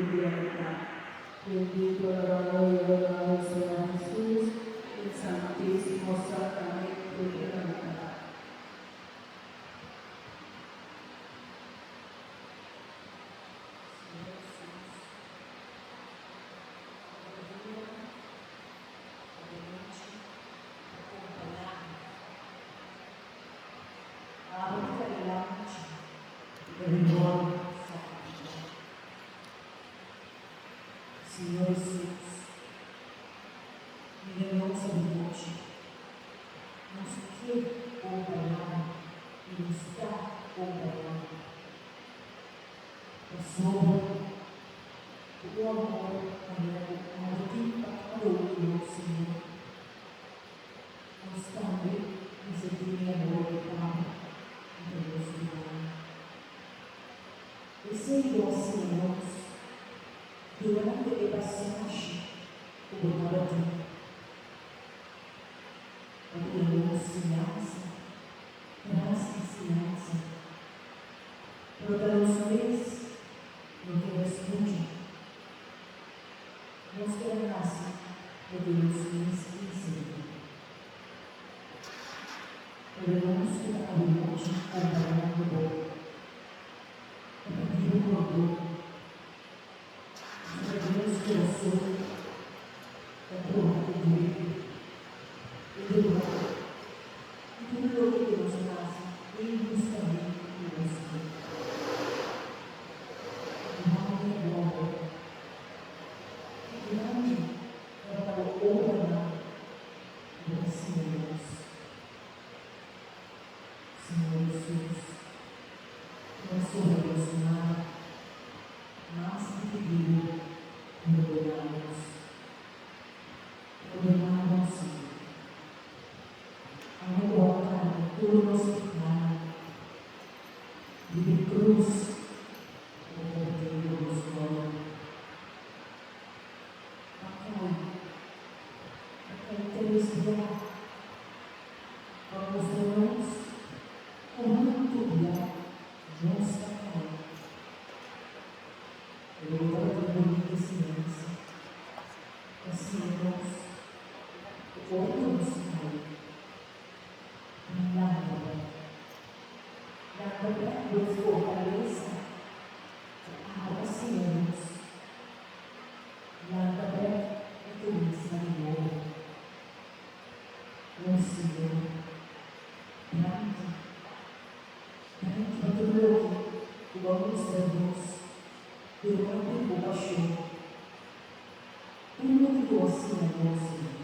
realidad. Bendito, alabado y adorado sea Jesús, el Santísimo Sacramento de la Caridad. Senhor Jesus, miramos a morte, nos quer operar e nos está operando. A sombra, o amor, a vida para o Senhor, nos também nos envia amor e Pai, em Deus do Pai. Descendo aos Senhores, durante le passaggi governativi, abbiamo silenzio, rasti silenzio, però dallo stesso non ti respingi, non scherzi e dello stesso insieme. Per non scherare oggi comparando voi, per dire con voi, Senhor Jesus, nós somos mas pedido ordenamos Senhor, a colocar todo o nosso pecado de cruz, o Cordeiro dos glória. Acai celestial, vamos irmãos, com muito bem, nossa Pai. Eu vou dar uma bonita silêncio. Assim, irmãos, oramos, Pai. Nada nos fortaleça. Assim, irmãos. Nada é tudo Senhor. O Senhor. Grande para o meu vamos irmãos. Durante o baixo, tudo que você é nosso.